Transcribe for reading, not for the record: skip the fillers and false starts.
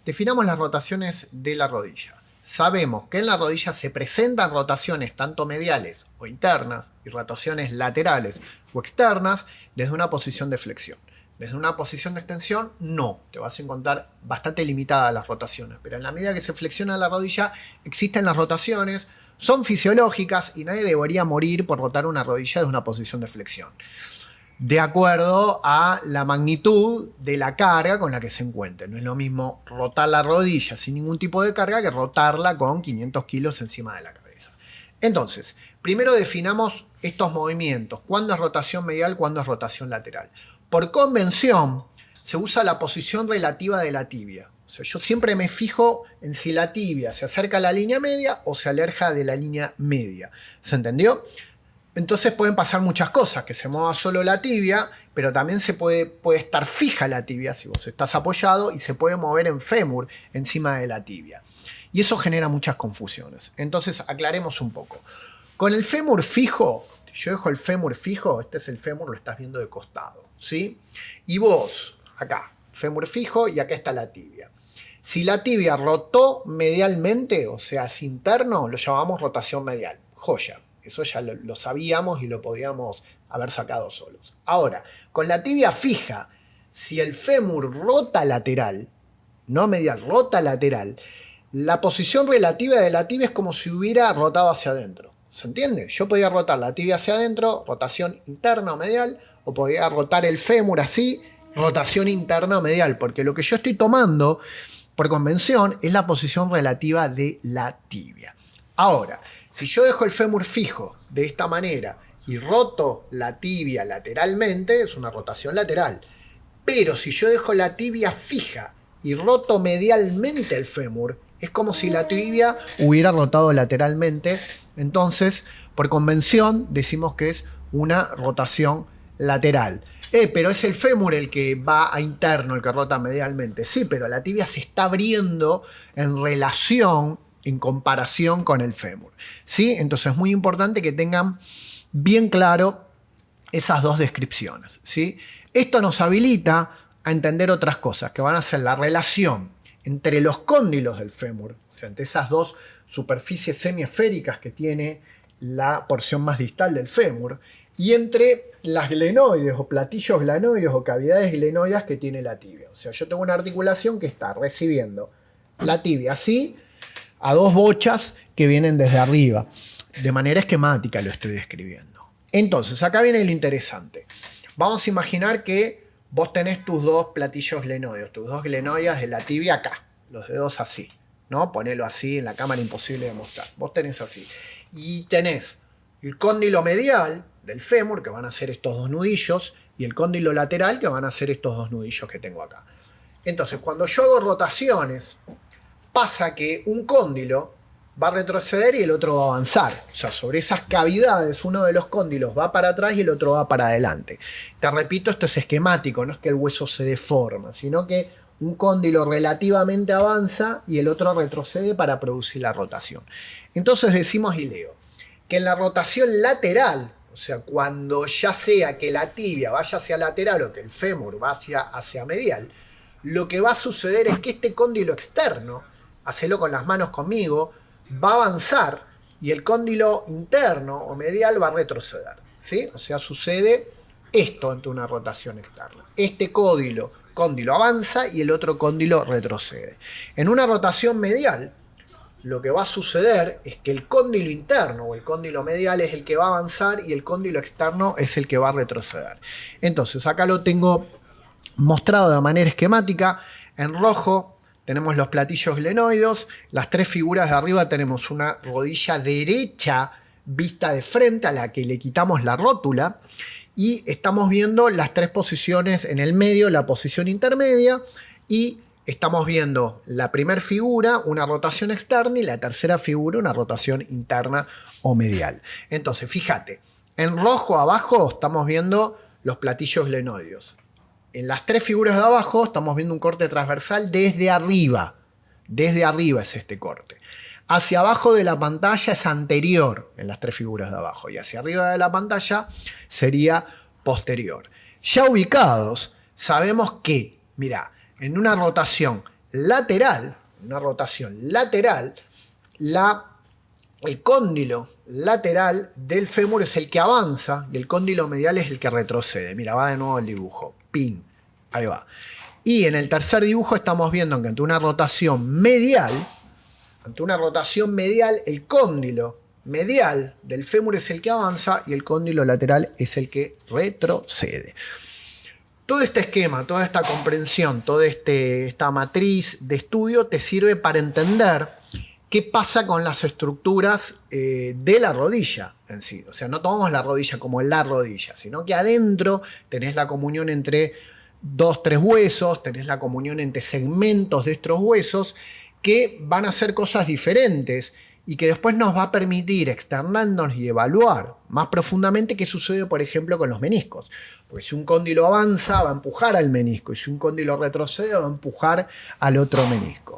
Definamos las rotaciones de la rodilla. Sabemos que en la rodilla se presentan rotaciones tanto mediales o internas y rotaciones laterales o externas desde una posición de flexión. Desde una posición de extensión, no. Te vas a encontrar bastante limitadas las rotaciones. Pero en la medida que se flexiona la rodilla, existen las rotaciones, son fisiológicas y nadie debería morir por rotar una rodilla desde una posición de flexión, de acuerdo a la magnitud de la carga con la que se encuentre. No es lo mismo rotar la rodilla sin ningún tipo de carga que rotarla con 500 kilos encima de la cabeza. Entonces, primero definamos estos movimientos. ¿Cuándo es rotación medial? ¿Cuándo es rotación lateral? Por convención, se usa la posición relativa de la tibia. O sea, yo siempre me fijo en si la tibia se acerca a la línea media o se aleja de la línea media. ¿Se entendió? Entonces pueden pasar muchas cosas, que se mueva solo la tibia, pero también puede estar fija la tibia si vos estás apoyado y se puede mover en fémur encima de la tibia. Y eso genera muchas confusiones. Entonces aclaremos un poco. Con el fémur fijo, yo dejo el fémur fijo, este es el fémur, lo estás viendo de costado, ¿sí? Y vos, acá, fémur fijo y acá está la tibia. Si la tibia rotó medialmente, o sea, es interno, lo llamamos rotación medial. Joya. Eso ya lo sabíamos y lo podíamos haber sacado solos. Ahora, con la tibia fija, si el fémur rota lateral, no medial, rota lateral, la posición relativa de la tibia es como si hubiera rotado hacia adentro. ¿Se entiende? Yo podía rotar la tibia hacia adentro, rotación interna o medial, o podía rotar el fémur así, rotación interna o medial, porque lo que yo estoy tomando por convención es la posición relativa de la tibia. Ahora, si yo dejo el fémur fijo de esta manera y roto la tibia lateralmente, es una rotación lateral. Pero si yo dejo la tibia fija y roto medialmente el fémur, es como si la tibia hubiera rotado lateralmente. Entonces, por convención, decimos que es una rotación lateral. Pero es el fémur el que va a interno, el que rota medialmente. Sí, pero la tibia se está abriendo en relación, en comparación con el fémur, ¿sí? Entonces es muy importante que tengan bien claro esas dos descripciones, ¿sí? Esto nos habilita a entender otras cosas, que van a ser la relación entre los cóndilos del fémur, o sea, entre esas dos superficies semiesféricas que tiene la porción más distal del fémur, y entre las glenoides o platillos glenoides o cavidades glenoides que tiene la tibia. O sea, yo tengo una articulación que está recibiendo la tibia así, a dos bochas que vienen desde arriba. De manera esquemática lo estoy describiendo. Entonces, acá viene lo interesante. Vamos a imaginar que vos tenés tus dos platillos glenoides, tus dos glenoides de la tibia acá, los dedos así, ¿no? Ponelo así, en la cámara imposible de mostrar. Vos tenés así. Y tenés el cóndilo medial del fémur, que van a ser estos dos nudillos, y el cóndilo lateral, que van a ser estos dos nudillos que tengo acá. Entonces, cuando yo hago rotaciones, pasa que un cóndilo va a retroceder y el otro va a avanzar. O sea, sobre esas cavidades, uno de los cóndilos va para atrás y el otro va para adelante. Te repito, esto es esquemático, no es que el hueso se deforma, sino que un cóndilo relativamente avanza y el otro retrocede para producir la rotación. Entonces decimos, y leo, que en la rotación lateral, o sea, cuando ya sea que la tibia vaya hacia lateral o que el fémur vaya hacia medial, lo que va a suceder es que este cóndilo externo, hacelo con las manos conmigo, va a avanzar y el cóndilo interno o medial va a retroceder, ¿sí? O sea, sucede esto ante una rotación externa. Este cóndilo avanza y el otro cóndilo retrocede. En una rotación medial, lo que va a suceder es que el cóndilo interno o el cóndilo medial es el que va a avanzar y el cóndilo externo es el que va a retroceder. Entonces, acá lo tengo mostrado de manera esquemática. En rojo tenemos los platillos glenoides, las tres figuras de arriba tenemos una rodilla derecha vista de frente a la que le quitamos la rótula y estamos viendo las tres posiciones en el medio, la posición intermedia, y estamos viendo la primera figura, una rotación externa, y la tercera figura, una rotación interna o medial. Entonces, fíjate, en rojo abajo estamos viendo los platillos glenoides. En las tres figuras de abajo estamos viendo un corte transversal desde arriba. Desde arriba es este corte. Hacia abajo de la pantalla es anterior en las tres figuras de abajo. Y hacia arriba de la pantalla sería posterior. Ya ubicados, sabemos que, mirá, en una rotación lateral, el cóndilo lateral del fémur es el que avanza y el cóndilo medial es el que retrocede. Mira, va de nuevo el dibujo. Pin. Ahí va. Y en el tercer dibujo estamos viendo que ante una rotación medial, el cóndilo medial del fémur es el que avanza y el cóndilo lateral es el que retrocede. Todo este esquema, toda esta comprensión, toda esta matriz de estudio te sirve para entender qué pasa con las estructuras de la rodilla en sí. O sea, no tomamos la rodilla como la rodilla, sino que adentro tenés la comunión entre 2-3 huesos, tenés la comunión entre segmentos de estos huesos que van a hacer cosas diferentes y que después nos va a permitir externarnos y evaluar más profundamente qué sucede, por ejemplo, con los meniscos. Porque si un cóndilo avanza, va a empujar al menisco, y si un cóndilo retrocede, va a empujar al otro menisco.